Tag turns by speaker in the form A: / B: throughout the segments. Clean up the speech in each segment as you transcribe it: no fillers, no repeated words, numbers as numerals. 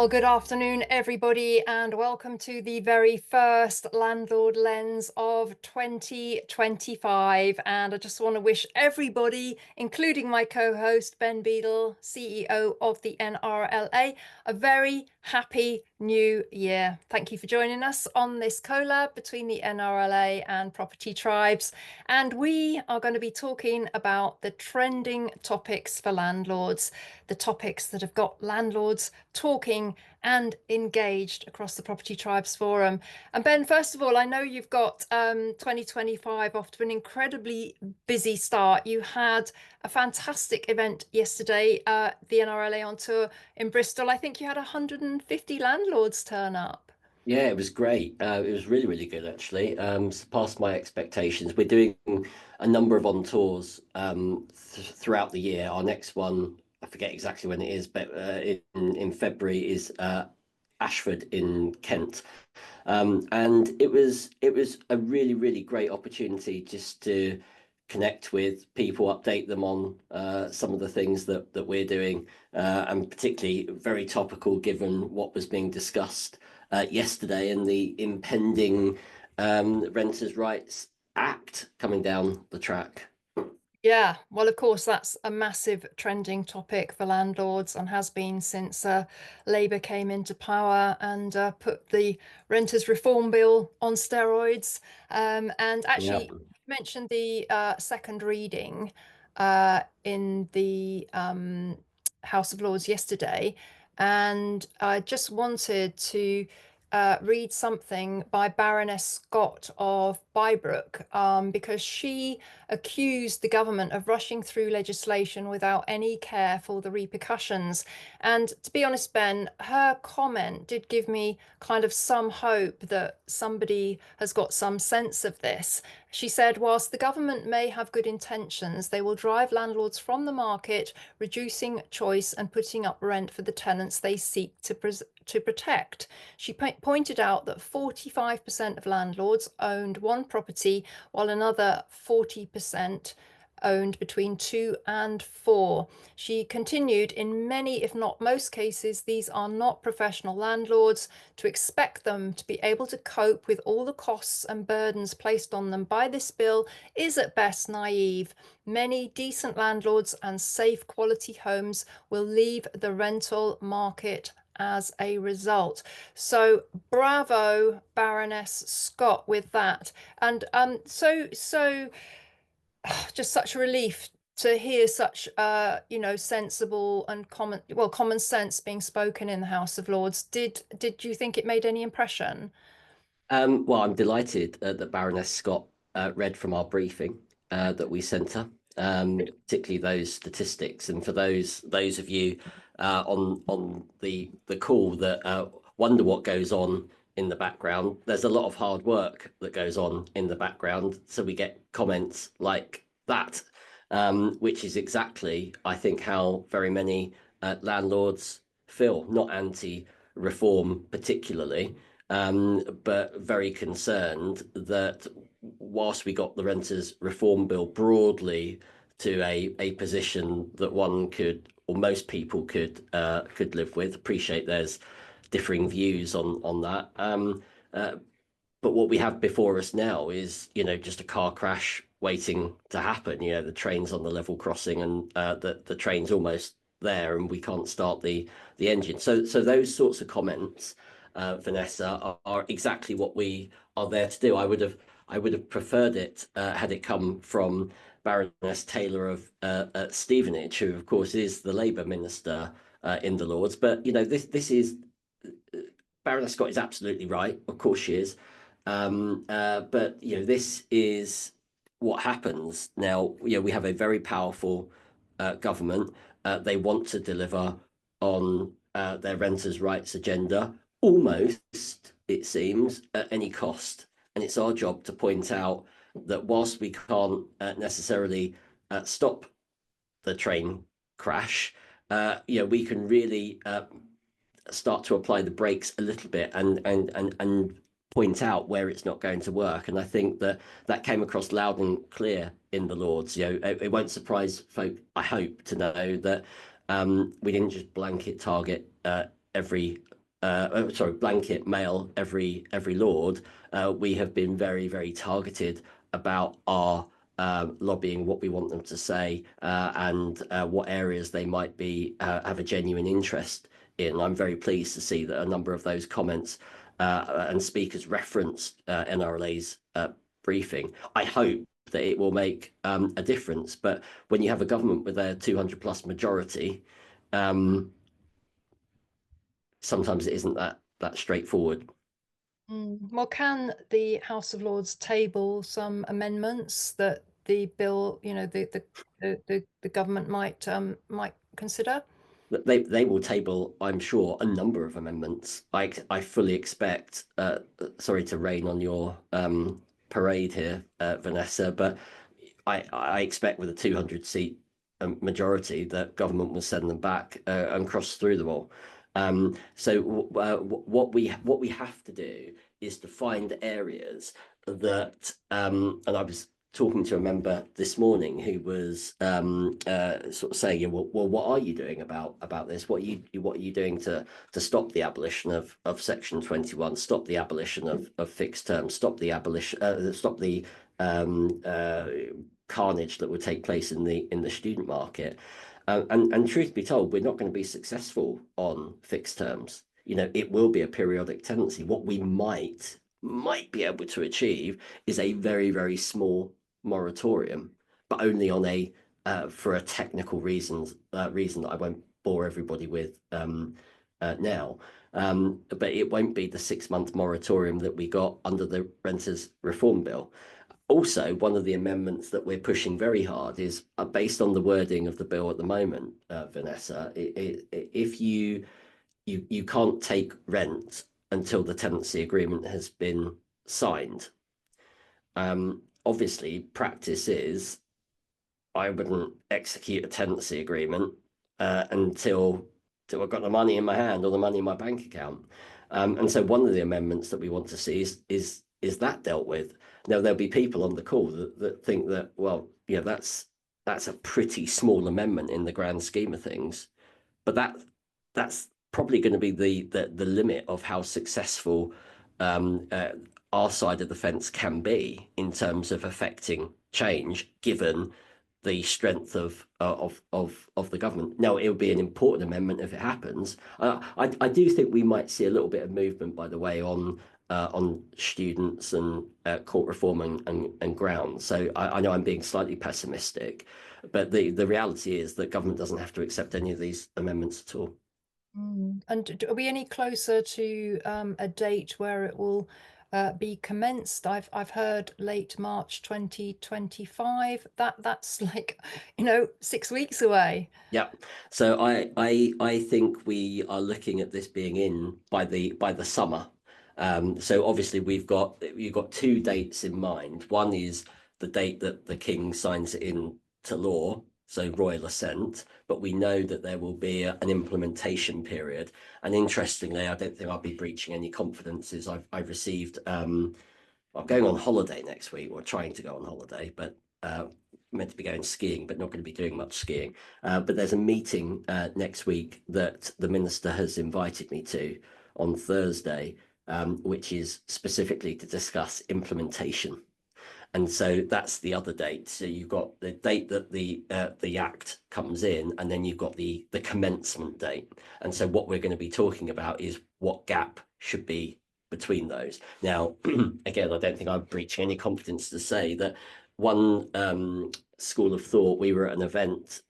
A: Well, good afternoon, everybody, and welcome to the very first Landlord Lens of 2025. And I just want to wish everybody, including my co-host, Ben Beadle, CEO of the NRLA, a very happy new year. Thank you for joining us on this collab between the NRLA and Property Tribes. And we are going to be talking about the trending topics for landlords, the topics that have got landlords talking and engaged across the Property Tribes Forum. And Ben, first of all, I know you've got 2025 off to an incredibly busy start. You had a fantastic event yesterday, the NRLA on tour in Bristol. I think you had 150 landlords turn up.
B: Yeah, it was great. It was really, really good actually. Surpassed my expectations. We're doing a number of on tours throughout the year. Our next one, I forget exactly when it is, but in February is Ashford in Kent. And it was a really, really great opportunity just to connect with people, update them on some of the things that we're doing, and particularly very topical given what was being discussed yesterday and the impending Renters' Rights Act coming down the track.
A: Yeah, well, of course, that's a massive trending topic for landlords and has been since Labour came into power and put the Renters Reform Bill on steroids. And
B: Yeah.
A: actually, you mentioned the second reading in the House of Lords yesterday. And I just wanted to read something by Baroness Scott of Bybrook, because she accused the government of rushing through legislation without any care for the repercussions. And to be honest, Ben, her comment did give me kind of some hope that somebody has got some sense of this. She said, whilst the government may have good intentions, they will drive landlords from the market, reducing choice and putting up rent for the tenants they seek to protect. She pointed out that 45% of landlords owned one property, while another 40% owned between two and four. She continued, in many, if not most cases, these are not professional landlords. To expect them to be able to cope with all the costs and burdens placed on them by this bill is at best naive. Many decent landlords and safe quality homes will leave the rental market as a result. So bravo, Baroness Scott, with that. And just such a relief to hear such sensible and common sense being spoken in the House of Lords. Did you think it made any impression?
B: Well, I'm delighted that Baroness Scott read from our briefing that we sent her, particularly those statistics. And for those of you on the call that wonder what goes on in the background, there's a lot of hard work that goes on in the background. So we get comments like that, which is exactly, I think, how very many landlords feel, not anti-reform particularly, but very concerned that whilst we got the Renters Reform Bill broadly to a position that one could, or most people could live with, appreciate there's differing views on that. But what we have before us now is, just a car crash waiting to happen. The train's on the level crossing and the train's almost there and we can't start the engine. So those sorts of comments, Vanessa, are exactly what we are there to do. I would have preferred it had it come from Baroness Taylor of Stevenage, who of course is the Labour minister in the Lords. But this is Baroness Scott is absolutely right. Of course she is. But this is what happens now. We have a very powerful government. They want to deliver on their renters' rights agenda, almost, it seems, at any cost. And it's our job to point out that whilst we can't necessarily stop the train crash, we can really start to apply the brakes a little bit and point out where it's not going to work. And I think that came across loud and clear in the Lords. It won't surprise folk, I hope, to know that we didn't just blanket target every blanket mail every lord. We have been very, very targeted about our lobbying, what we want them to say, and what areas they might be have a genuine interest in. I'm very pleased to see that a number of those comments and speakers referenced NRLA's briefing. I hope that it will make a difference. But when you have a government with a 200 plus majority, um, sometimes it isn't that straightforward.
A: Well, can the House of Lords table some amendments that the bill, the government might consider?
B: They will table, I'm sure, a number of amendments. I fully expect. Sorry to rain on your parade here, Vanessa, but I expect with a 200 seat majority that government will send them back and cross through them all. What we have to do is to find areas that, and I was talking to a member this morning who was sort of saying, well, what are you doing about this? What are you doing to stop the abolition of Section 21, stop the abolition of fixed term, stop the carnage that would take place in the student market. And truth be told, we're not going to be successful on fixed terms. It will be a periodic tenancy. What we might be able to achieve is a very, very small moratorium, but only on a for a technical reason that I won't bore everybody with now. But it won't be the 6 month moratorium that we got under the Renters Reform Bill. Also, one of the amendments that we're pushing very hard is based on the wording of the bill at the moment, Vanessa. If you can't take rent until the tenancy agreement has been signed. Obviously, practice is I wouldn't execute a tenancy agreement until I've got the money in my hand or the money in my bank account. And so one of the amendments that we want to see is that dealt with. Now there'll be people on the call that think that, well, that's a pretty small amendment in the grand scheme of things, but that's probably going to be the limit of how successful our side of the fence can be in terms of affecting change, given the strength of the government. Now, it will be an important amendment if it happens. I do think we might see a little bit of movement, by the way, on students and court reform and grounds. So I know I'm being slightly pessimistic, but the reality is that government doesn't have to accept any of these amendments at all.
A: And are we any closer to a date where it will be commenced? I've heard late March 2025. That's like, 6 weeks away.
B: Yeah. So I think we are looking at this being in by the summer. So obviously you've got two dates in mind. One is the date that the King signs it into law, so royal assent, but we know that there will be an implementation period. And interestingly, I don't think I'll be breaching any confidences. I've received I'm going on holiday next week, or trying to go on holiday, but meant to be going skiing, but not going to be doing much skiing. But there's a meeting next week that the minister has invited me to on Thursday, which is specifically to discuss implementation. And so that's the other date. So you've got the date that the act comes in, and then you've got the commencement date. And so what we're going to be talking about is what gap should be between those. Now, again, I don't think I'm breaching any confidence to say that one school of thought, we were at an event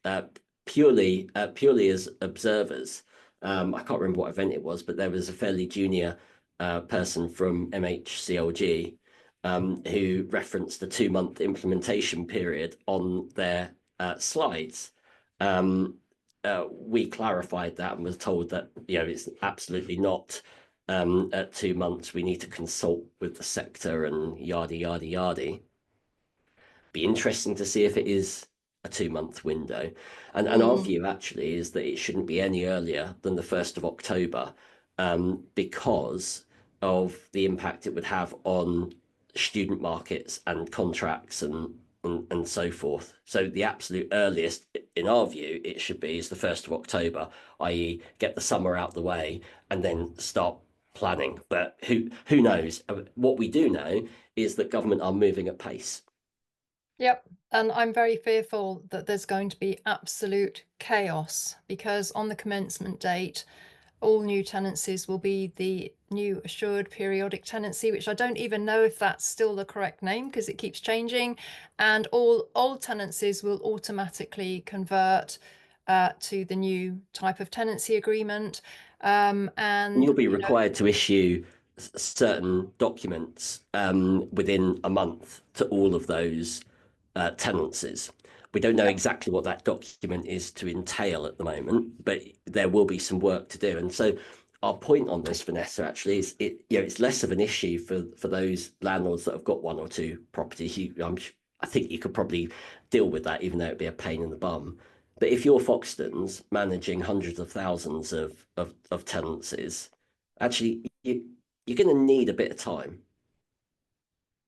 B: purely as observers. I can't remember what event it was, but there was a fairly junior person from MHCLG who referenced the 2 month implementation period on their slides. We clarified that and was told that it's absolutely not at 2 months. We need to consult with the sector and yada yada yada. Be interesting to see if it is a 2 month window. And our
A: Mm.
B: view actually is that it shouldn't be any earlier than the 1st of October because of the impact it would have on student markets and contracts and and so forth. So the absolute earliest, in our view, it should be is the 1st of October, i.e., get the summer out the way and then start planning. But who knows? What we do know is that government are moving at pace.
A: Yep. And I'm very fearful that there's going to be absolute chaos because on the commencement date, all new tenancies will be the new assured periodic tenancy, which I don't even know if that's still the correct name because it keeps changing. And all old tenancies will automatically convert to the new type of tenancy agreement.
B: And
A: And,
B: you'll be required to issue certain documents within a month to all of those tenancies. We don't know
A: yep.
B: exactly what that document is to entail at the moment, but there will be some work to do. And so our point on this, Vanessa, actually is it's less of an issue for those landlords that have got one or two properties. I think you could probably deal with that, even though it'd be a pain in the bum. But if you're Foxtons managing hundreds of thousands of tenancies, actually you're going to need a bit of time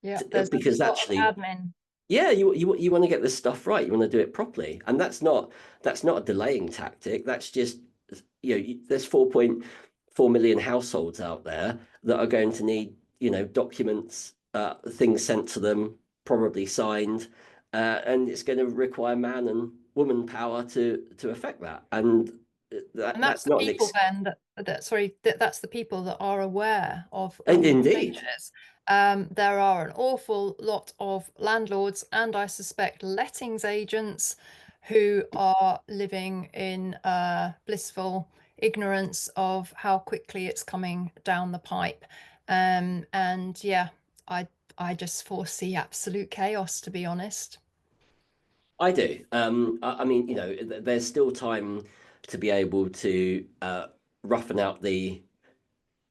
A: Yeah, there's a
B: because
A: lot of
B: actually
A: admin.
B: yeah, you want to get this stuff right. You want to do it properly, and that's not a delaying tactic. That's just there's 4.4 million households out there that are going to need documents, things sent to them, probably signed, and it's going to require man and woman power to affect that. And
A: And that's
B: that's
A: the
B: not an
A: people then that's the people that are aware of
B: and
A: all the
B: indeed.
A: changes. There are an awful lot of landlords and I suspect lettings agents who are living in blissful ignorance of how quickly it's coming down the pipe. And yeah, I I just foresee absolute chaos, to be honest.
B: I do. I mean, there's still time to be able to roughen out the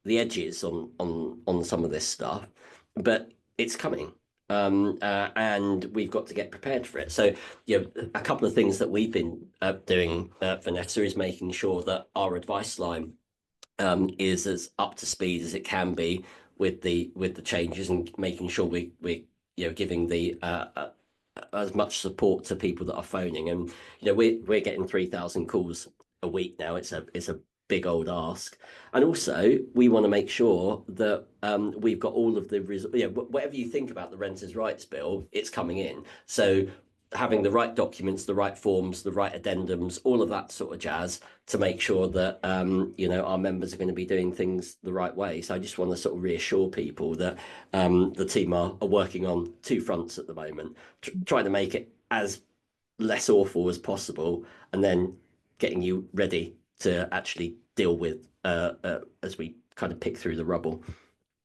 B: edges on some of this stuff, but it's coming, and we've got to get prepared for it. So, a couple of things that we've been doing, Vanessa, is making sure that our advice line is as up to speed as it can be with the changes and making sure we giving the as much support to people that are phoning. And we're getting 3,000 calls a week now. It's a big old ask. And also we want to make sure that we've got all of the whatever you think about the renters' rights bill, it's coming in. So having the right documents, the right forms, the right addendums, all of that sort of jazz to make sure that our members are going to be doing things the right way. So I just want to sort of reassure people that the team are working on two fronts at the moment, trying to make it as less awful as possible, and then getting you ready to actually deal with as we kind of pick through the rubble.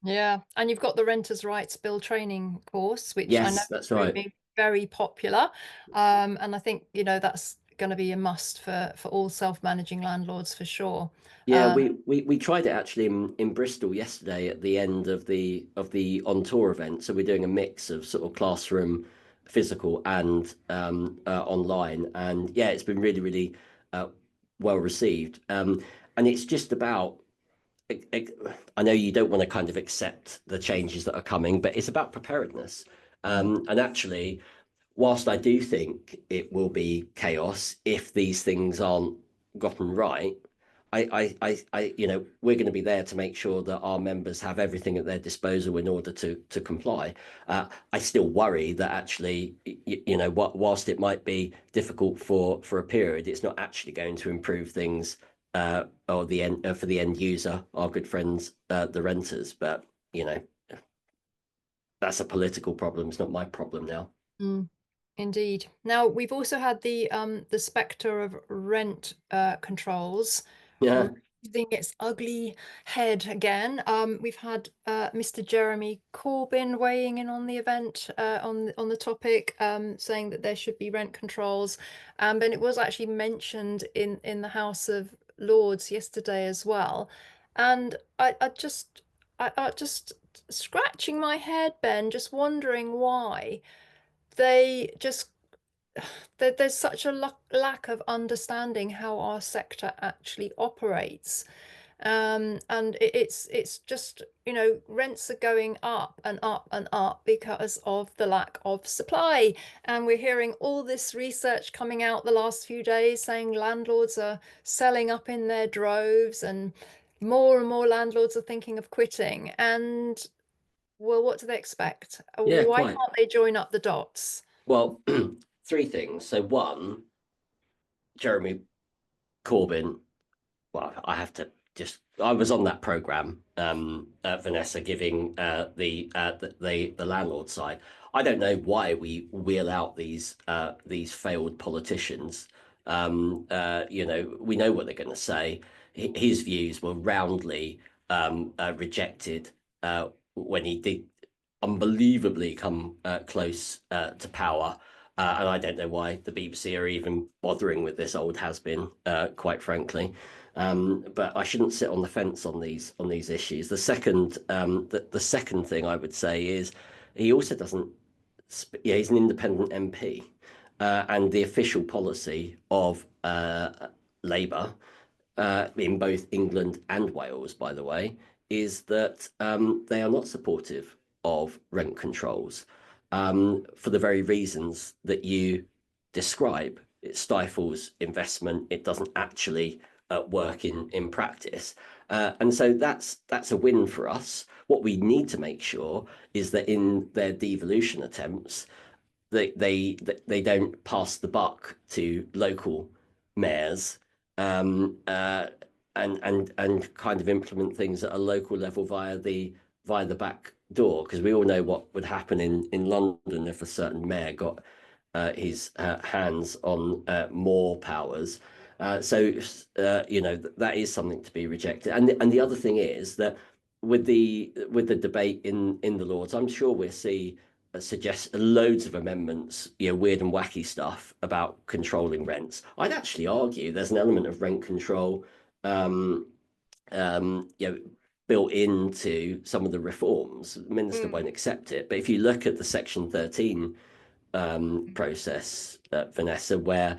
A: Yeah, and you've got the Renters' Rights Bill training course, which I know
B: Yes,
A: is
B: that's right.
A: proving very popular. And I think, that's going to be a must for all self-managing landlords for sure.
B: Yeah,
A: Um,
B: we tried it actually in Bristol yesterday at the end of the on tour event. So we're doing a mix of sort of classroom, physical, and online. And yeah, it's been really, really uh, well received. And it's just about I know you don't want to kind of accept the changes that are coming, but it's about preparedness.
A: mm,
B: And actually, whilst I do think it will be chaos if these things aren't gotten right, we're going to be there to make sure that our members have everything at their disposal in order to comply. I still worry that actually, whilst it might be difficult for a period, it's not actually going to improve things or the end for the end user, our good friends, the renters. But that's a political problem. It's not my problem now.
A: mm. Indeed. Now we've also had the spectre of rent controls
B: Yeah.
A: raising its ugly head again. We've had Mr. Jeremy Corbyn weighing in on the event on the topic, saying that there should be rent controls, and it was actually mentioned in the House of Lords yesterday as well. And I just scratching my head, Ben, just wondering why they just there's such a lack of understanding how our sector actually operates. And it's just, rents are going up and up and up because of the lack of supply. And we're hearing all this research coming out the last few days saying landlords are selling up in their droves, and more landlords are thinking of quitting. And well, what do they expect?
B: Yeah,
A: Why
B: quite.
A: can't they join up the dots?
B: Well, three things. So one, Jeremy Corbyn, well, I have to just, I was on that program, Vanessa, giving the landlord side. I don't know why we wheel out these failed politicians. We know what they're going to say. His views were roundly rejected when he did unbelievably come close to power. And I don't know why the BBC are even bothering with this old has-been, quite frankly. But I shouldn't sit on the fence on these issues. The second thing I would say is he also doesn't. Yeah, he's an independent MP, and the official policy of Labour in both England and Wales, by the way, is that they are not supportive of rent controls for the very reasons that you describe. It stifles investment. It doesn't actually work in practice, and so that's a win for us. What we need to make sure is that in their devolution attempts, they don't pass the buck to local mayors, um, uh, and kind of implement things at a local level via the back door, because we all know what would happen in London if a certain mayor got his hands on more powers. That is something to be rejected. And the other thing is that with the debate in the Lords, I'm sure we'll see suggest loads of amendments, weird and wacky stuff about controlling rents. I'd actually argue there's an element of rent control, um, um, you know, built into some of the reforms. The minister
A: Mm.
B: won't accept it, but if you look at the Section 13 process, Vanessa, where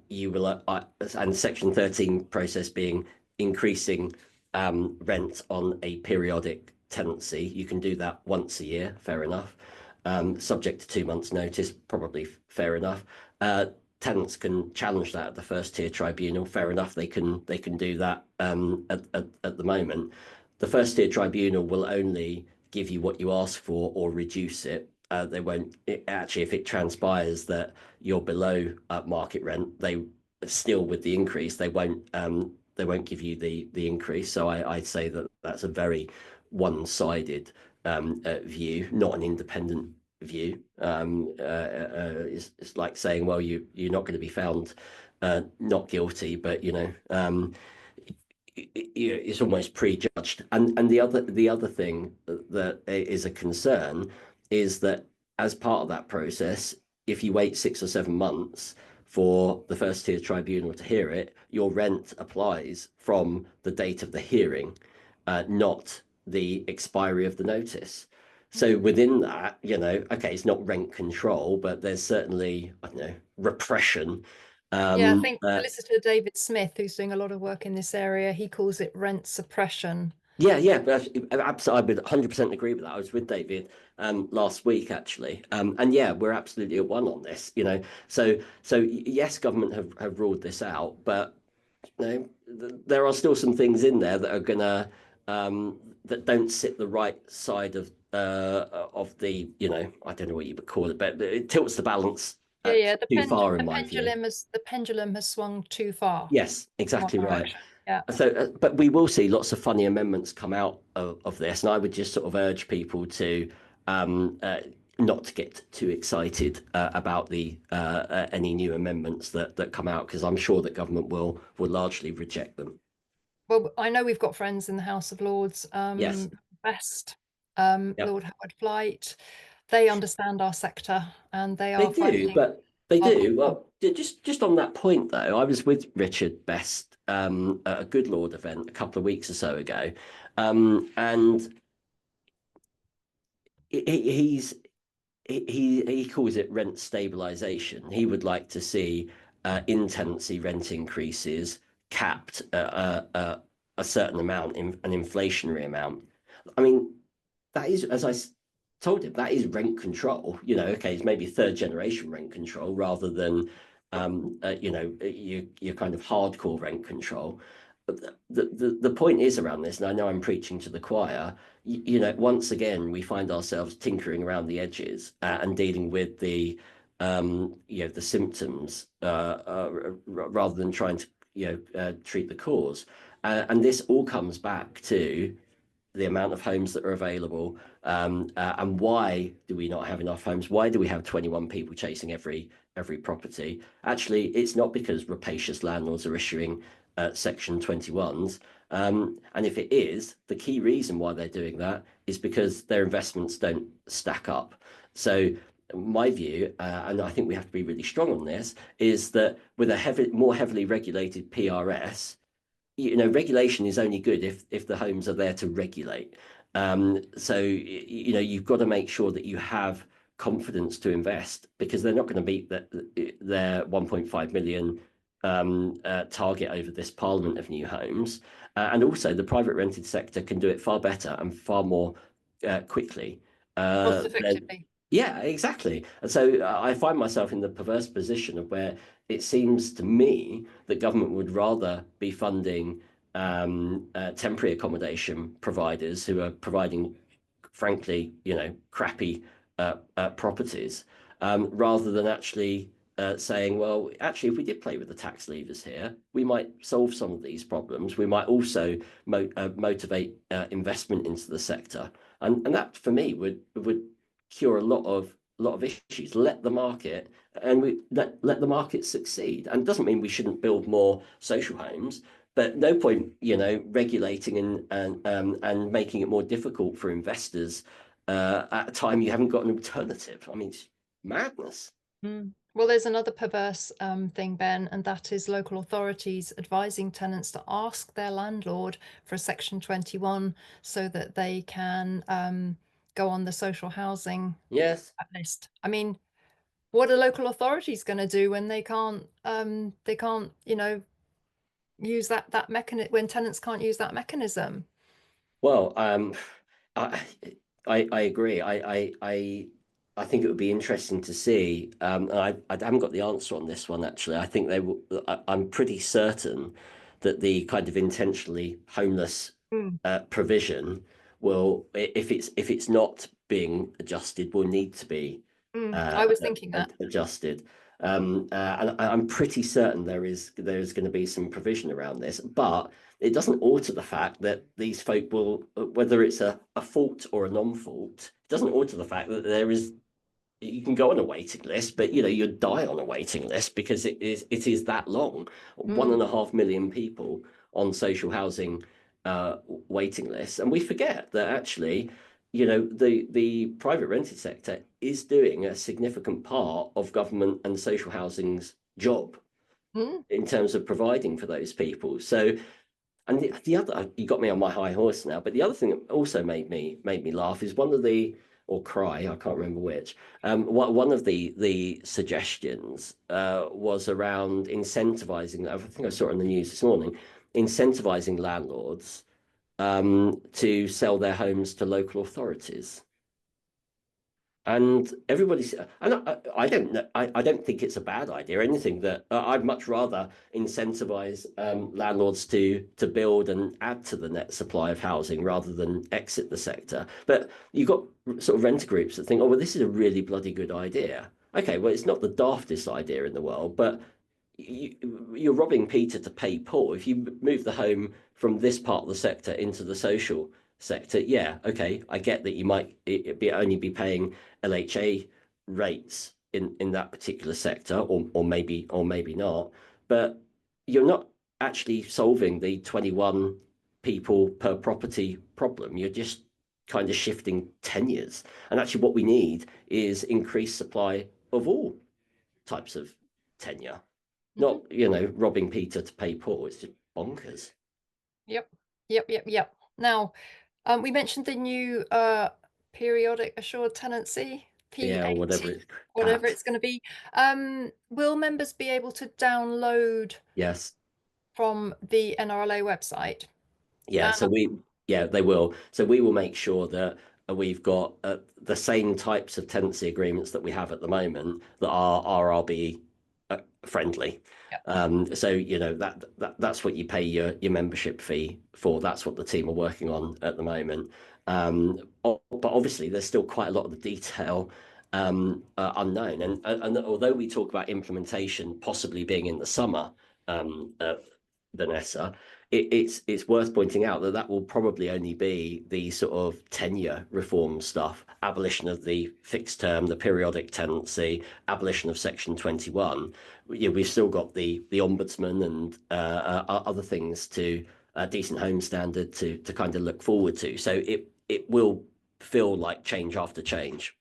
B: you will, and Section 13 process being increasing rent on a periodic tenancy. You can do that once a year, fair enough. Subject to 2 months' notice, probably fair enough. Tenants can challenge that at the first tier tribunal. Fair enough, they can do that at the moment. The first tier tribunal will only give you what you ask for or reduce it. They won't actually, if it transpires that you're below market rent, they still with the increase they won't give you the increase. So I'd say that that's a very one-sided view, not an independent view. It's like saying, well, you're not going to be found not guilty, but it's almost prejudged. And the other thing that is a concern is that as part of that process, if you wait 6 or 7 months for the first tier tribunal to hear it, your rent applies from the date of the hearing, not the expiry of the notice. So within that, okay, it's not rent control, but there's certainly, I don't know, repression.
A: Yeah, I
B: Um,
A: think
B: uh,
A: solicitor David Smith, who's doing a lot of work in this area, he calls it rent suppression.
B: Yeah, yeah, but absolutely, I would 100% agree with that. I was with David last week actually, and yeah, we're absolutely at one on this. So yes, government have ruled this out, but there are still some things in there that are gonna that don't sit the right side of the I don't know what you would call it, but it tilts the balance
A: Yeah, yeah. The
B: too
A: pen
B: far
A: the
B: in my view.
A: pendulum has swung too far
B: Yes,
A: in one
B: exactly right.
A: direction. Yeah.
B: So, but we will see lots of funny amendments come out of this, and I would just sort of urge people to um, uh, not to get too excited about the any new amendments that come out, because I'm sure that government will largely reject them.
A: Well, I know we've got friends in the House of Lords,
B: Yes,
A: Best,
B: yep,
A: Lord Howard Flight. They understand our sector and they
B: they
A: are
B: do,
A: fighting
B: but they
A: our
B: do.
A: cause.
B: Well, just on that point though, I was with Richard Best at a Good Lord event a couple of weeks or so ago, and he's he calls it rent stabilization. He would like to see in tenancy rent increases capped at a certain amount, in an inflationary amount. I mean, that is, as told him, that is rent control. Okay, it's maybe third generation rent control rather than, your kind of hardcore rent control. But the point is around this, and I know I'm preaching to the choir. Once again, we find ourselves tinkering around the edges and dealing with the symptoms rather than trying to treat the cause. And this all comes back to the amount of homes that are available, and why do we not have enough homes? Why do we have 21 people chasing every property? Actually, it's not because rapacious landlords are issuing Section 21s. And if it is, the key reason why they're doing that is because their investments don't stack up. So my view, and I think we have to be really strong on this, is that with a more heavily regulated PRS, regulation is only good if the homes are there to regulate. So you've got to make sure that you have confidence to invest, because they're not going to beat their 1.5 million target over this Parliament of new homes. And also, the private rented sector can do it far better and far more quickly.
A: Cost
B: Than
A: effectively.
B: Yeah, exactly. And so I find myself in the perverse position of where it seems to me that government would rather be funding temporary accommodation providers who are providing, frankly, crappy properties, rather than actually saying, well, actually, if we did play with the tax levers here, we might solve some of these problems. We might also motivate investment into the sector, and that for me would cure a lot of issues. Let the market, and we let the market succeed. And it doesn't mean we shouldn't build more social homes, but no point, regulating and making it more difficult for investors at a time you haven't got an alternative. I mean, it's madness.
A: Mm. Well, there's another perverse thing, Ben, and that is local authorities advising tenants to ask their landlord for a Section 21 so that they can go on the social housing
B: Yes.
A: list. I mean, what are local authorities going to do when they can't, use that mechanism, when tenants can't use that mechanism?
B: Well, I I agree. I think it would be interesting to see. And I haven't got the answer on this one actually. I think they will. I'm pretty certain that the kind of intentionally homeless
A: Mm.
B: provision will, if it's not being adjusted, will need to be
A: I
B: uh,
A: was thinking that.
B: adjusted. And I'm pretty certain there's going to be some provision around this, but it doesn't alter the fact that these folk will, whether it's a fault or a non-fault, it doesn't alter the fact that you can go on a waiting list, but you die on a waiting list because it is that long. One
A: Mm.
B: and a half million people on social housing waiting lists, and we forget that actually, the private rented sector is doing a significant part of government and social housing's job
A: Mm.
B: in terms of providing for those people. So, and the other, you got me on my high horse now, but the other thing that also made me laugh is one of the, or cry, I can't remember which. One of the suggestions was around incentivizing. I think I saw it on the news this morning, incentivizing landlords to sell their homes to local authorities. And everybody's, and I don't know, I don't think it's a bad idea. Anything that I'd much rather incentivize landlords to build and add to the net supply of housing rather than exit the sector. But you've got sort of renter groups that think, oh, well, this is a really bloody good idea. Okay, well, it's not the daftest idea in the world, but you're robbing Peter to pay Paul. If you move the home from this part of the sector into the social sector, yeah, okay, I get that you might only be paying LHA rates in that particular sector, or maybe not, but you're not actually solving the 21 people per property problem. You're just kind of shifting tenures. And actually, what we need is increased supply of all types of tenure,
A: Hmm.
B: not robbing Peter to pay Paul. It's just bonkers.
A: Yep. Yep. Yep. Yep. Now, we mentioned the new periodic assured tenancy,
B: Yeah, or
A: PAT,
B: whatever it's
A: whatever
B: Pat.
A: it's going to be. Will members be able to download
B: Yes.
A: from the NRLA website?
B: Yeah,
A: And
B: yeah, they will. So we will make sure that we've got the same types of tenancy agreements that we have at the moment that are RRB friendly.
A: yeah.
B: So that's what you pay your membership fee for. That's what the team are working on at the moment. But obviously, there's still quite a lot of the detail unknown. And although we talk about implementation possibly being in the summer, um, uh, Vanessa, it's worth pointing out that that will probably only be the sort of tenure reform stuff, abolition of the fixed term, the periodic tenancy, abolition of Section 21. We've still got the ombudsman and other things to decent home standard to kind of look forward to. So it will feel like change after change.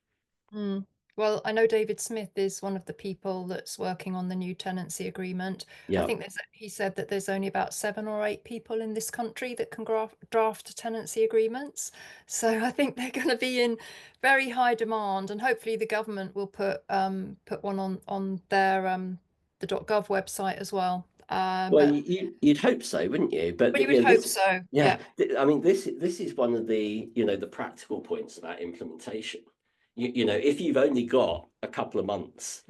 A: Mm. Well, I know David Smith is one of the people that's working on the new tenancy agreement. I
B: Yeah.
A: think he said that there's only about 7 or 8 people in this country that can draft tenancy agreements. So I think they're going to be in very high demand, and hopefully the government will put one on their the .gov website as well.
B: Well,
A: But
B: you'd hope so, wouldn't you? But
A: you would hope so.
B: yeah,
A: Yeah.
B: I mean, this is one of the the practical points about implementation. If you've only got a couple of months,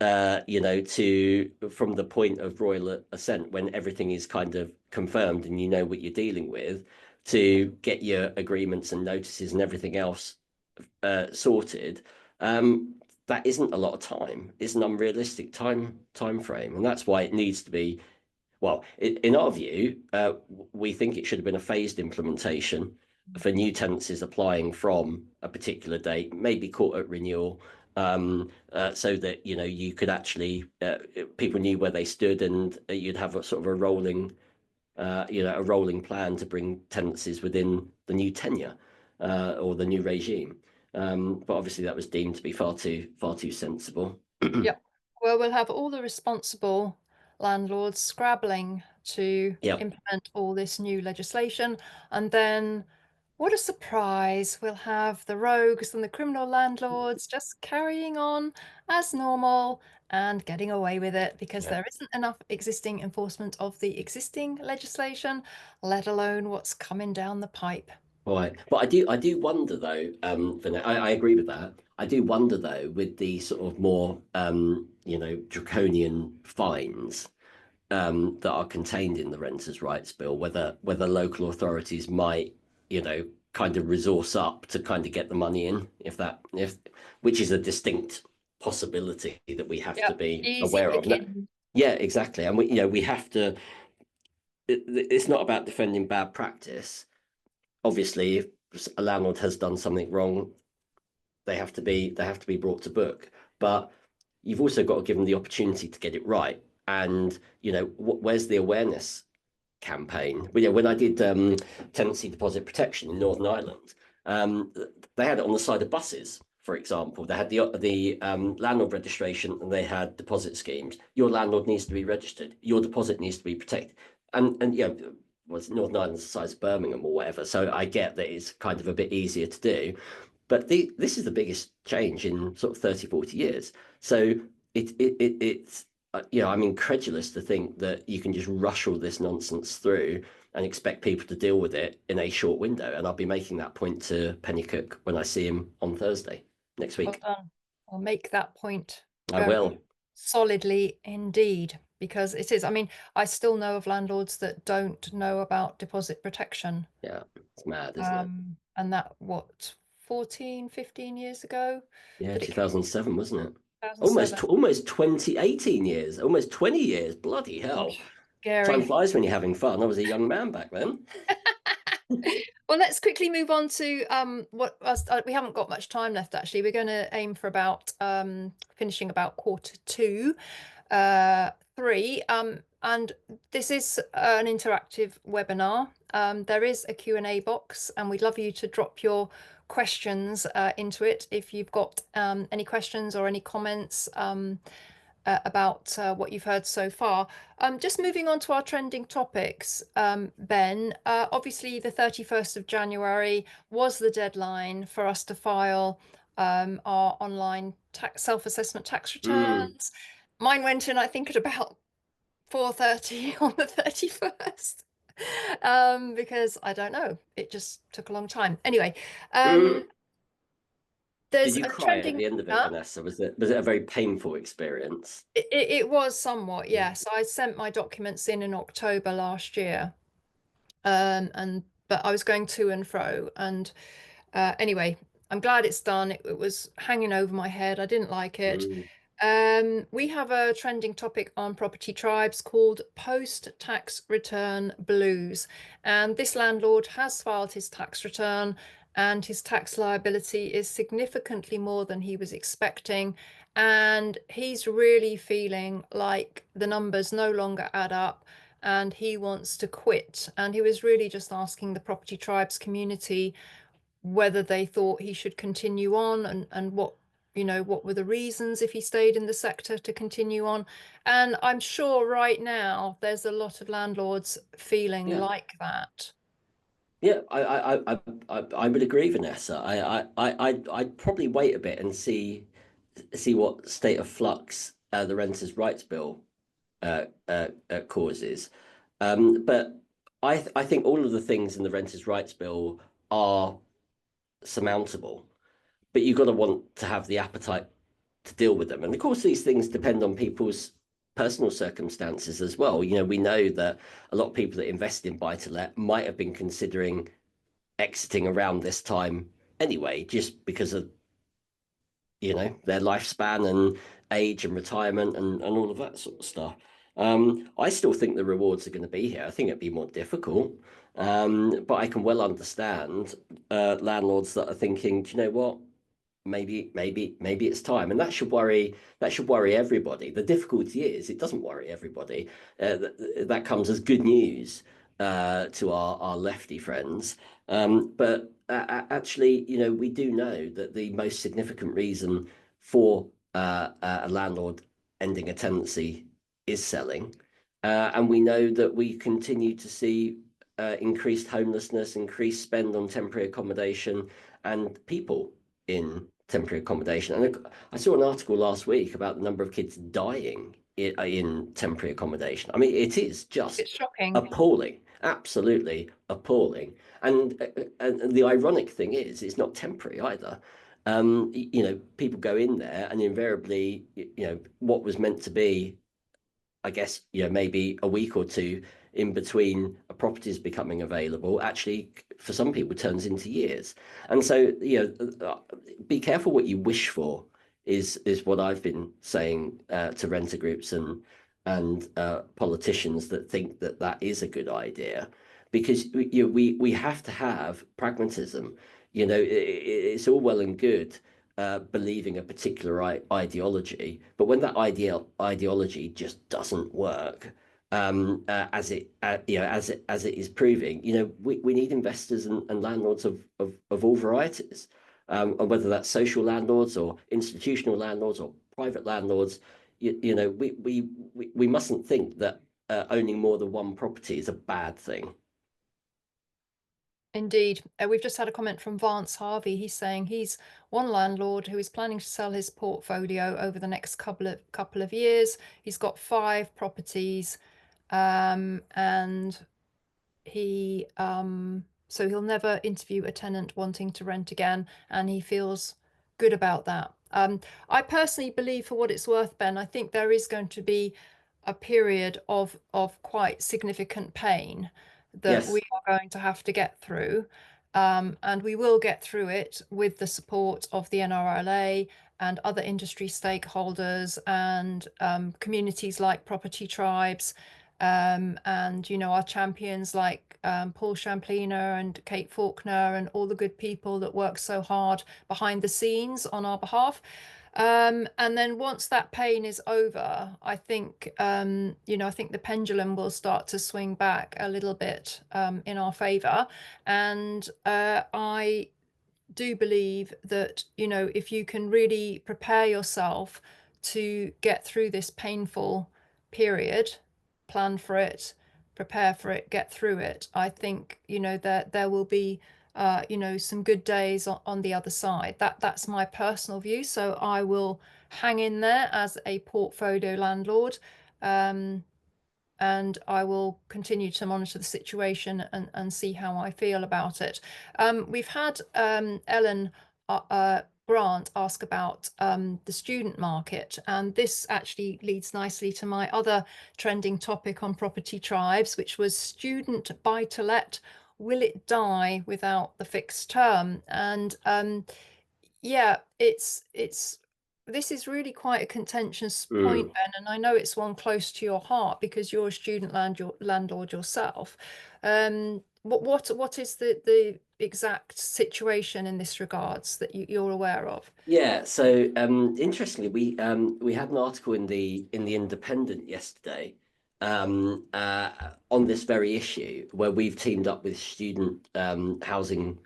B: to from the point of royal assent when everything is kind of confirmed and you know what you're dealing with, to get your agreements and notices and everything else sorted, that isn't a lot of time. It's an unrealistic time frame, and that's why it needs to be well, in our view, we think it should have been a phased implementation for new tenancies applying from a particular date, maybe caught at renewal, so that you could actually people knew where they stood, and you'd have a sort of a rolling plan to bring tenancies within the new tenure or the new regime. But obviously, that was deemed to be far too sensible.
A: Yep. Well, we'll have all the responsible landlords scrabbling to
B: Yep.
A: implement all this new legislation. And then, what a surprise, we'll have the rogues and the criminal landlords just carrying on as normal and getting away with it because
B: Yeah.
A: there isn't enough existing enforcement of the existing legislation, let alone what's coming down the pipe.
B: Right, but I do wonder though, I agree with that. I do wonder though, with the sort of more draconian fines that are contained in the Renters' Rights Bill, whether local authorities might, kind of resource up to kind of get the money in, if which is a distinct possibility that we have to
A: Yep.
B: be
A: Easy
B: aware of. No,
A: picking.
B: yeah, exactly, and we have to. It's not about defending bad practice. Obviously, if a landlord has done something wrong, they have to be brought to book. But you've also got to give them the opportunity to get it right. And where's the awareness campaign? When I did tenancy deposit protection in Northern Ireland, um, they had it on the side of buses. For example, they had the landlord registration and they had deposit schemes. Your landlord needs to be registered. Your deposit needs to be protected. And was Northern Ireland's the size of Birmingham or whatever, so I get that it's kind of a bit easier to do. But this is the biggest change in sort of 30, 40 years. So it's I'm incredulous to think that you can just rush all this nonsense through and expect people to deal with it in a short window. And I'll be making that point to Penny Cook when I see him on Thursday next
A: Well
B: week.
A: done. I'll make that point
B: I
A: very
B: will.
A: solidly indeed, because it is. I mean, I still know of landlords that don't know about deposit protection.
B: Yeah, it's mad, isn't it?
A: And that, what, 14, 15 years ago
B: Yeah,
A: that it came
B: 2007, wasn't it? Almost
A: 2007.
B: almost 20, 18 years, almost 20 years. Bloody hell.
A: Gosh,
B: Time
A: scary.
B: flies when you're having fun. I was a young man back then.
A: Well, let's quickly move on to we haven't got much time left actually. We're going to aim for about finishing about quarter two, three. And this is an interactive webinar. There is a Q&A box, and we'd love you to drop your questions into it if you've got any questions or any comments about what you've heard so far. Just moving on to our trending topics, Ben, obviously the 31st of January was the deadline for us to file our online self-assessment tax
B: Mm.
A: returns. Mine went in, I think, at about 4:30 on the 31st. Because I don't know, it just took a long time. Anyway,
B: Mm.
A: there's
B: Did you
A: a
B: cry at
A: trending.
B: the end of it,
A: Huh?
B: Vanessa? Was it a very painful experience?
A: It was somewhat, yes. I sent my documents in October last year, and but I was going to and fro, and anyway, I'm glad it's done. It was hanging over my head. I didn't like it.
B: Mm.
A: We have a trending topic on property tribes called post-tax return blues. And this landlord has filed his tax return, and his tax liability is significantly more than he was expecting. And he's really feeling like the numbers no longer add up and he wants to quit. And he was really just asking the property tribes community whether they thought he should continue on and what what were the reasons if he stayed in the sector to continue on. And I'm sure right now there's a lot of landlords feeling
B: Yeah.
A: like that.
B: Yeah, I would agree, Vanessa. I'd probably wait a bit and see what state of flux the Renters' Rights Bill causes. But I think all of the things in the Renters' Rights Bill are surmountable, but you've got to want to have the appetite to deal with them. And of course, these things depend on people's personal circumstances as well. We know that a lot of people that invest in buy to let might have been considering exiting around this time anyway, just because of their lifespan and age and retirement and all of that sort of stuff. I still think the rewards are going to be here. I think it'd be more difficult, but I can well understand landlords that are thinking, do you know what? Maybe it's time, and that should worry everybody. The difficulty is it doesn't worry everybody. That comes as good news to our lefty friends. But actually, we do know that the most significant reason for a landlord ending a tenancy is selling, and we know that we continue to see increased homelessness, increased spend on temporary accommodation, and people in temporary accommodation. And I saw an article last week about the number of kids dying in temporary accommodation. I mean, it is just
A: It's shocking.
B: appalling, absolutely appalling. And the ironic thing is, it's not temporary either. People go in there and invariably, what was meant to be, I guess, maybe a week or two in between a property's becoming available, actually, for some people, turns into years. And so, be careful what you wish for, is what I've been saying to renter groups and politicians that think that that is a good idea, because we have to have pragmatism. It's all well and good believing a particular ideology, but when that ideology just doesn't work, as it is proving, we need investors and landlords of all varieties, and whether that's social landlords or institutional landlords or private landlords. We mustn't think that owning more than one property is a bad thing.
A: Indeed. We've just had a comment from Vance Harvey. He's saying he's one landlord who is planning to sell his portfolio over the next couple of years. He's got 5 properties, and so he'll never interview a tenant wanting to rent again, and he feels good about that. I personally believe, for what it's worth, Ben, I think there is going to be a period of quite significant pain that we
B: Yes.
A: are going to have to get through. And we will get through it with the support of the NRLA and other industry stakeholders and communities like property tribes, and our champions like Paul Champliner and Kate Faulkner and all the good people that work so hard behind the scenes on our behalf. And then once that pain is over, I think the pendulum will start to swing back a little bit in our favor. And I do believe that, if you can really prepare yourself to get through this painful period, plan for it, prepare for it, get through it, I think, there will be, some good days on the other side. That's my personal view. So I will hang in there as a portfolio landlord. Um, and I will continue to monitor the situation and see how I feel about it. We've had Ellen Grant ask about the student market, and this actually leads nicely to my other trending topic on property tribes, which was student buy-to-let. Will it die without the fixed term? And yeah, it's this is really quite a contentious point,
B: Mm.
A: Ben, and I know it's one close to your heart because you're a landlord yourself. What is the exact situation in this regards that you're aware of?
B: Yeah, so interestingly, we had an article in the Independent yesterday on this very issue where we've teamed up with student housing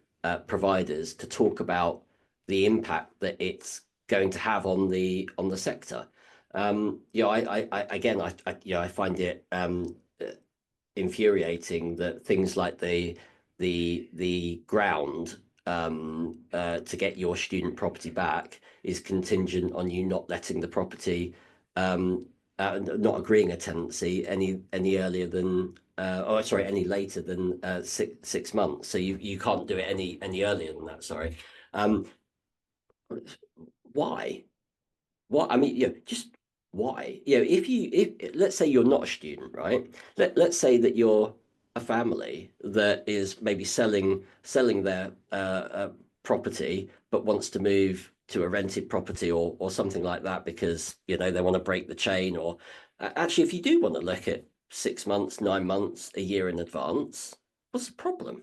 B: providers to talk about the impact that it's going to have on the sector. Again, I find it infuriating that things like the ground to get your student property back is contingent on you not letting the property not agreeing a tenancy any earlier than oh sorry any later than 6 months. So you can't do it any earlier than that. Sorry. Um, why? What I mean, just why? If let's say you're not a student, right? Let's say that you're a family that is maybe selling their property but wants to move to a rented property or something like that because they want to break the chain or actually if you do want to look at 6 months, 9 months, a year in advance, what's the problem?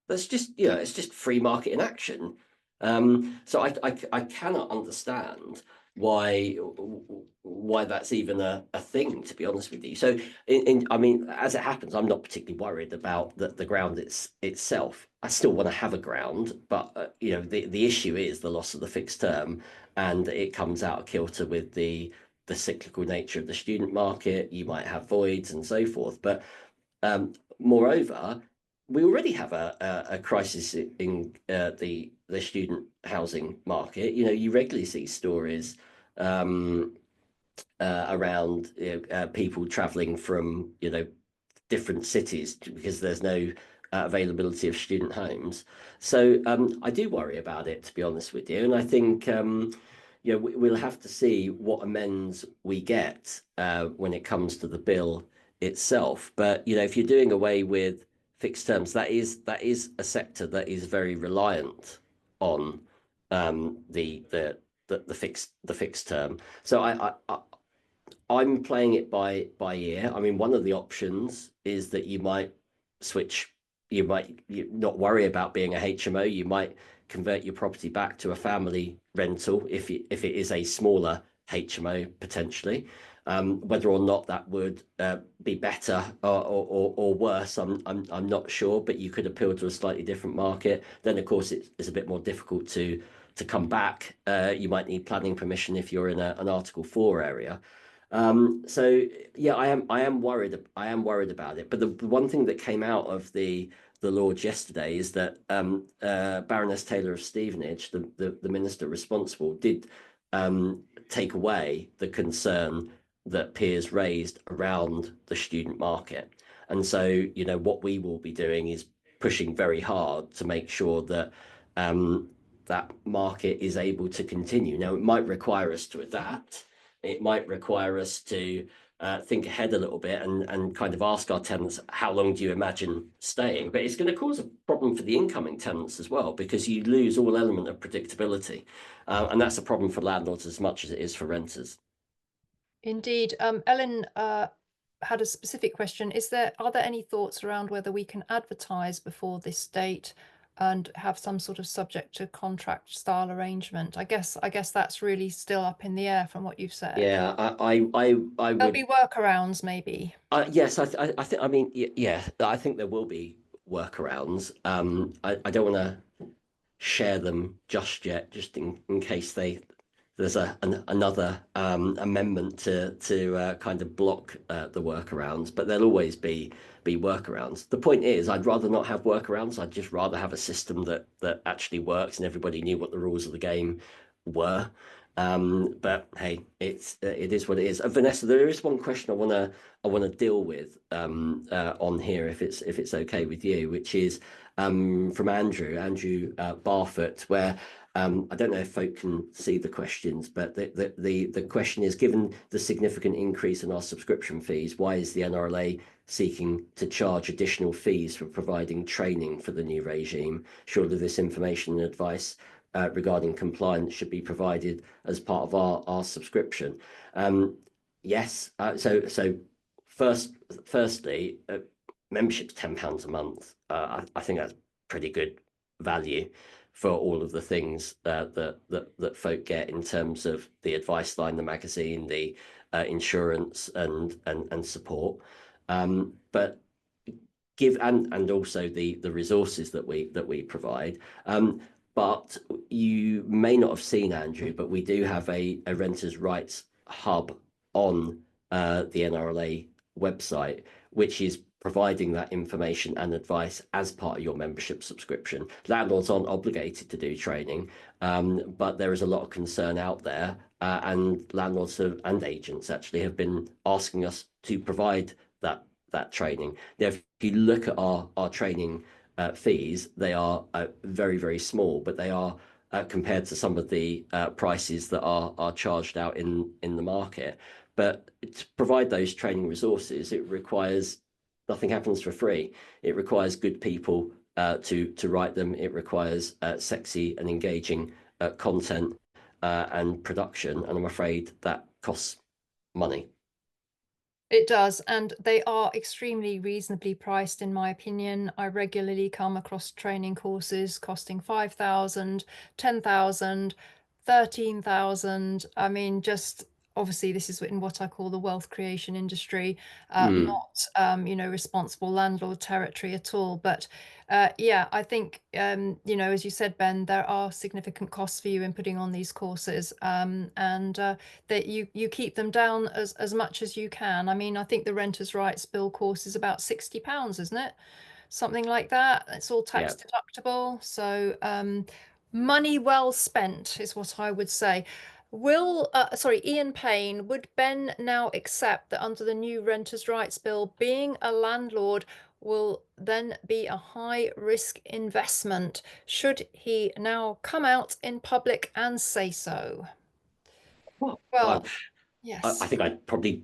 B: That's just it's just free market in action. So I cannot understand why why that's even a thing, to be honest with you. So I mean, as it happens, I'm not particularly worried about the ground itself. I still want to have a ground, but the issue is the loss of the fixed term, and it comes out of kilter with the cyclical nature of the student market. You might have voids and so forth, but moreover, we already have a crisis in the student housing market. You regularly see stories around people traveling from different cities because there's no availability of student homes. So I do worry about it, to be honest with you, and I think we'll have to see what amends we get when it comes to the bill itself. But if you're doing away with fixed terms, that is a sector that is very reliant on the fixed term. So I'm playing it by ear. I mean, one of the options is that you might switch. You not worry about being a HMO. You might convert your property back to a family rental if it is a smaller HMO potentially. Whether or not that would be better or worse, I'm not sure. But you could appeal to a slightly different market. Then, of course, it's a bit more difficult to come back. You might need planning permission if you're in an Article 4 area. So yeah, I am worried. I am worried about it. But the one thing that came out of the Lords yesterday is that Baroness Taylor of Stevenage, the minister responsible, did take away the concern that peers raised around the student market. And so, what we will be doing is pushing very hard to make sure that that market is able to continue. Now, it might require us to adapt. It might require us to think ahead a little bit and kind of ask our tenants, how long do you imagine staying? But it's going to cause a problem for the incoming tenants as well, because you lose all element of predictability. And that's a problem for landlords as much as it is for renters.
A: Indeed. Ellen had a specific question. Are there any thoughts around whether we can advertise before this date and have some sort of subject to contract style arrangement? I guess that's really still up in the air from what you've said.
B: Yeah, I
A: There'll
B: would.
A: be workarounds, maybe.
B: Yes, I think. I mean, yeah, I think there will be workarounds. I don't want to share them just yet, just in case there's another amendment to kind of block the workarounds, but there'll always be workarounds. The point is, I'd rather not have workarounds. I'd just rather have a system that actually works and everybody knew what the rules of the game were. But hey, it is what it is. Vanessa, there is one question I wanna deal with on here, if it's okay with you, which is from Andrew Barfoot, where I don't know if folk can see the questions, but the question is: given the significant increase in our subscription fees, why is the NRLA seeking to charge additional fees for providing training for the new regime? Surely this information and advice regarding compliance should be provided as part of our subscription. Yes. So firstly, membership's £10 a month. I think that's pretty good value for all of the things that folk get in terms of the advice line, the magazine, the insurance, and support. But give and also the resources that we provide. But you may not have seen, Andrew, but we do have a renters' rights hub on the NRLA website, which is providing that information and advice as part of your membership subscription. Landlords aren't obligated to do training, but there is a lot of concern out there, and landlords and agents actually have been asking us to provide that training. Now, if you look at our training fees, they are very, very small, but they are compared to some of the prices that are charged out in the market. But to provide those training resources, it requires nothing happens for free. It requires good people to write them. It requires sexy and engaging content and production, and I'm afraid that costs money.
A: It does, and they are extremely reasonably priced, in my opinion. I regularly come across training courses costing 5,000, 10,000, 13,000. I mean, just obviously, this is in what I call the wealth creation industry,
B: Mm,
A: not, responsible landlord territory at all. But yeah, I think, as you said, Ben, there are significant costs for you in putting on these courses, and that you keep them down as much as you can. I mean, I think the renters' rights bill course is about £60, isn't it? Something like that. It's all
B: yeah.
A: tax deductible. So money well spent is what I would say. Ian Payne, would Ben now accept that under the new renters' rights bill, being a landlord will then be a high risk investment? Should he now come out in public and say so?
B: Well,
A: Well,
B: I
A: yes.
B: think I'd probably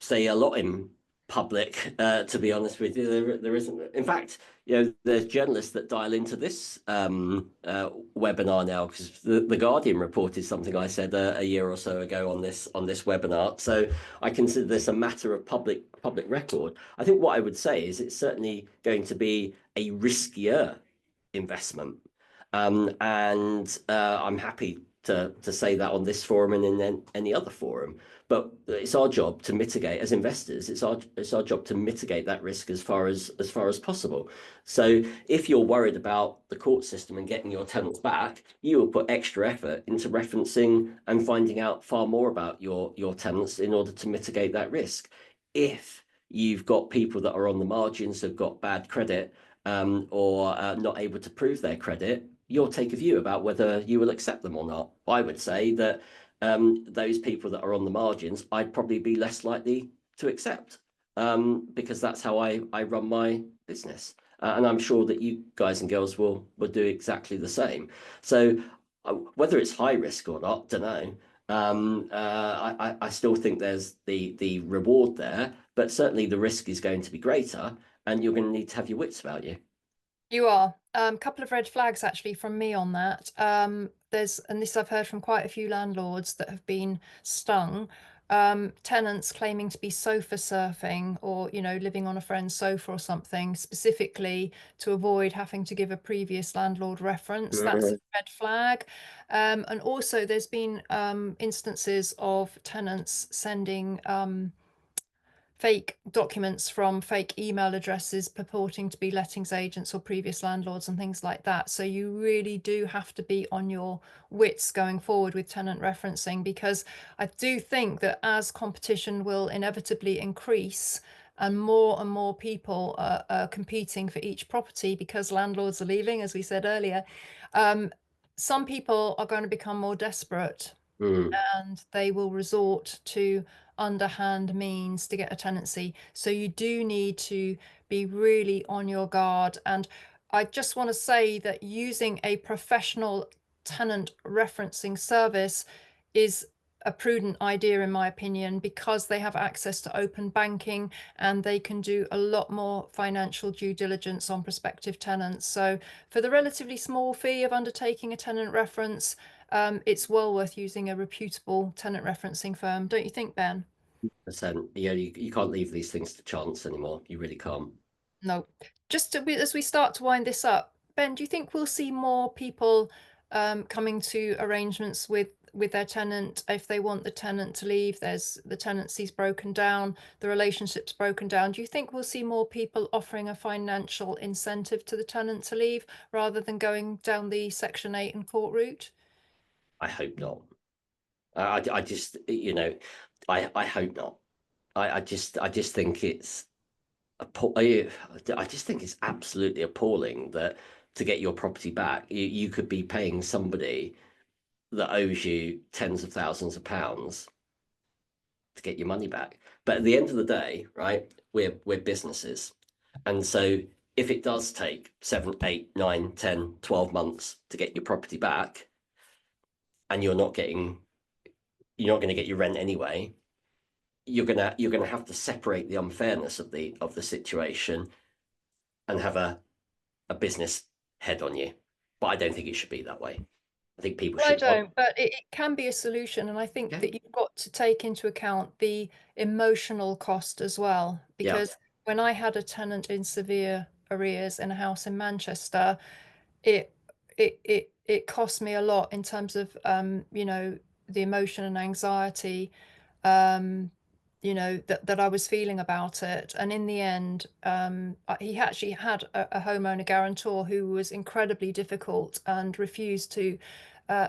B: say a lot in public, to be honest with you. There isn't. In fact, there's journalists that dial into this webinar now because the Guardian reported something I said a year or so ago on this webinar. So I consider this a matter of public record. I think what I would say is it's certainly going to be a riskier investment. And I'm happy to say that on this forum and in any other forum. But it's our job to mitigate as investors. It's our job to mitigate that risk as far as possible. So if you're worried about the court system and getting your tenants back, you will put extra effort into referencing and finding out far more about your tenants in order to mitigate that risk. If you've got people that are on the margins, have got bad credit, or not able to prove their credit, you'll take a view about whether you will accept them or not. I would say that those people that are on the margins, I'd probably be less likely to accept, because that's how I run my business. And I'm sure that you guys and girls will do exactly the same. So whether it's high risk or not, don't know. I still think there's the reward there, but certainly the risk is going to be greater, and you're going to need to have your wits about you.
A: You are. Couple of red flags actually from me on that. And this I've heard from quite a few landlords that have been stung. Tenants claiming to be sofa surfing or, living on a friend's sofa or something, specifically to avoid having to give a previous landlord reference. That's a red flag. And also there's been instances of tenants sending fake documents from fake email addresses purporting to be lettings agents or previous landlords and things like that. So you really do have to be on your wits going forward with tenant referencing, because I do think that as competition will inevitably increase and more people are competing for each property because landlords are leaving, as we said earlier, some people are going to become more desperate.
B: Mm.
A: and they will resort to underhand means to get a tenancy. So you do need to be really on your guard. And I just want to say that using a professional tenant referencing service is a prudent idea, in my opinion, because they have access to open banking and they can do a lot more financial due diligence on prospective tenants. So, for the relatively small fee of undertaking a tenant reference, it's well worth using a reputable tenant referencing firm, don't you think, Ben?
B: Percent. You can't leave these things to chance anymore. You really can't.
A: No. As we start to wind this up, Ben, do you think we'll see more people coming to arrangements with their tenant if they want the tenant to leave? There's the tenancy's broken down, the relationship's broken down. Do you think we'll see more people offering a financial incentive to the tenant to leave rather than going down the Section 8 and court route?
B: I hope not. I just, I hope not. I just think it's I just think it's absolutely appalling that to get your property back, you could be paying somebody that owes you tens of thousands of pounds to get your money back. But at the end of the day, right, we're businesses. And so if it does take 7, 8, 9, 10, 12 months to get your property back, and you're not going to get your rent anyway, you're gonna have to separate the unfairness of the situation and have a business head on you. But I don't think it should be that way. I think people
A: Well, I
B: should want.
A: don't, but it can be a solution. And I think
B: Yeah.
A: that you've got to take into account the emotional cost as well.
B: Yeah.
A: Because when I had a tenant in severe arrears in a house in Manchester, it it cost me a lot in terms of the emotion and anxiety um that I was feeling about it. And in the end, he actually had a homeowner guarantor who was incredibly difficult and refused to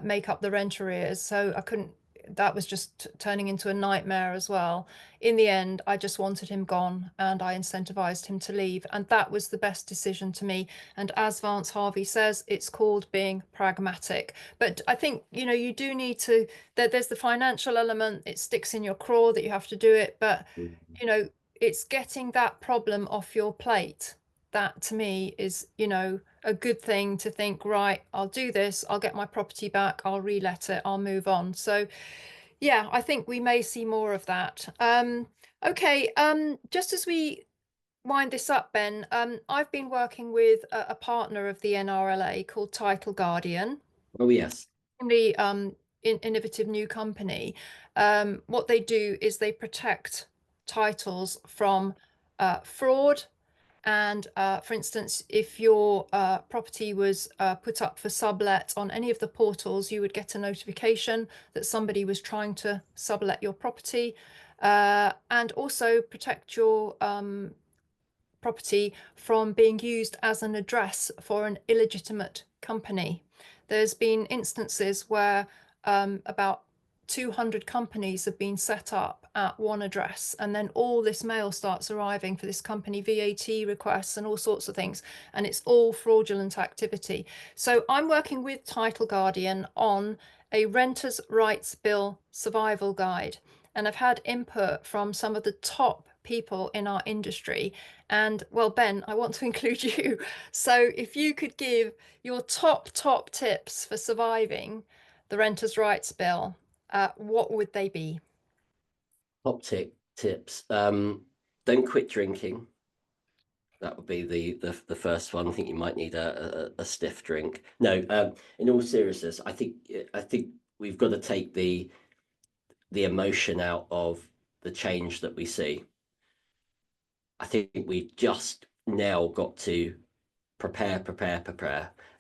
A: make up the rent arrears. So I couldn't, that was just turning into a nightmare as well. In the end, I just wanted him gone and I incentivized him to leave. And that was the best decision to me. And as Vance Harvey says, it's called being pragmatic. But I think, you do need to, there's the financial element, it sticks in your craw that you have to do it. But,
B: Mm.
A: you know, it's getting that problem off your plate. That to me is, a good thing to think, right, I'll do this, I'll get my property back, I'll relet it, I'll move on. So, yeah, I think we may see more of that. Okay, just as we wind this up, Ben, I've been working with a partner of the NRLA called Title Guardian,
B: Oh yes.
A: the innovative new company. What they do is they protect titles from fraud. And for instance, if your property was put up for sublet on any of the portals, you would get a notification that somebody was trying to sublet your property, and also protect your property from being used as an address for an illegitimate company. There's been instances where about 200 companies have been set up at one address, and then all this mail starts arriving for this company, VAT requests and all sorts of things, and it's all fraudulent activity. So I'm working with Title Guardian on a renters' rights bill survival guide, and I've had input from some of the top people in our industry. And well, Ben, I want to include you. So if you could give your top tips for surviving the Renters' Rights Bill, what would they be?
B: Top tips. Don't quit drinking. That would be the first one. I think you might need a stiff drink. No, in all seriousness, I think we've got to take the emotion out of the change that we see. I think we just now got to prepare,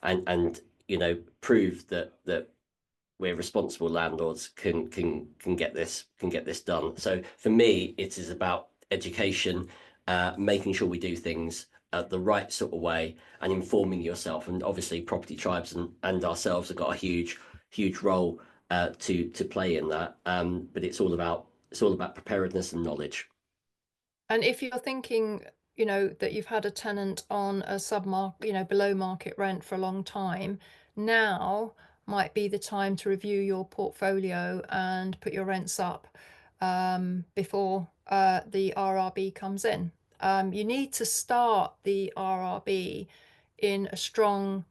B: and prove that we're responsible landlords can get this done. So for me, it is about education, making sure we do things the right sort of way, and informing yourself. And obviously, property tribes and ourselves have got a huge role to play in that. But it's all about preparedness and knowledge.
A: And if you're thinking, that you've had a tenant on a sub-market, below market rent for a long time, now might be the time to review your portfolio and put your rents up before the RRB comes in. You need to start the RRB in a strong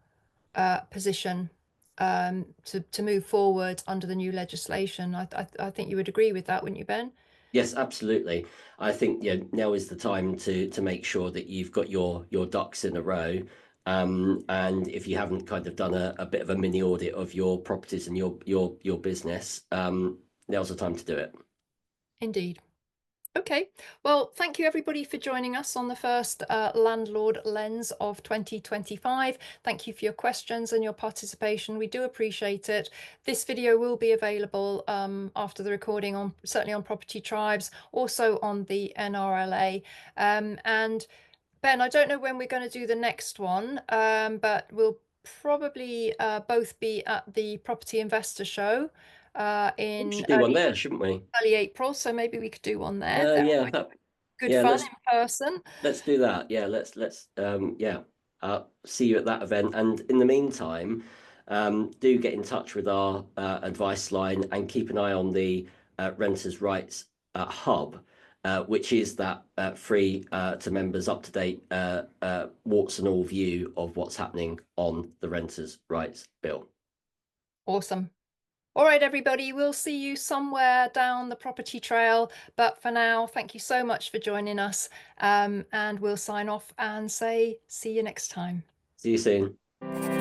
A: position to move forward under the new legislation. I think you would agree with that, wouldn't you, Ben?
B: Yes, absolutely. I think now is the time to make sure that you've got your ducks in a row. And if you haven't kind of done a bit of a mini audit of your properties and your business, now's the time to do it.
A: Indeed. Okay, well, thank you everybody for joining us on the first Landlord Lens of 2025. Thank you for your questions and your participation. We do appreciate it. This video will be available after the recording on certainly on Property Tribes, also on the NRLA. And Ben, I don't know when we're going to do the next one, but we'll probably both be at the Property Investor Show
B: We
A: in
B: should do one there, shouldn't we?
A: early April, so maybe we could do one there. That
B: Yeah,
A: might be good
B: yeah.
A: fun
B: Let's
A: in person.
B: do that. Yeah, let's yeah. See you at that event. And in the meantime, do get in touch with our advice line and keep an eye on the Renters' Rights Hub, which is that free to members up to date warts and all view of what's happening on the Renters' Rights Bill.
A: Awesome. All right, everybody, we'll see you somewhere down the property trail. But for now, thank you so much for joining us. And we'll sign off and say, see you next time.
B: See you soon.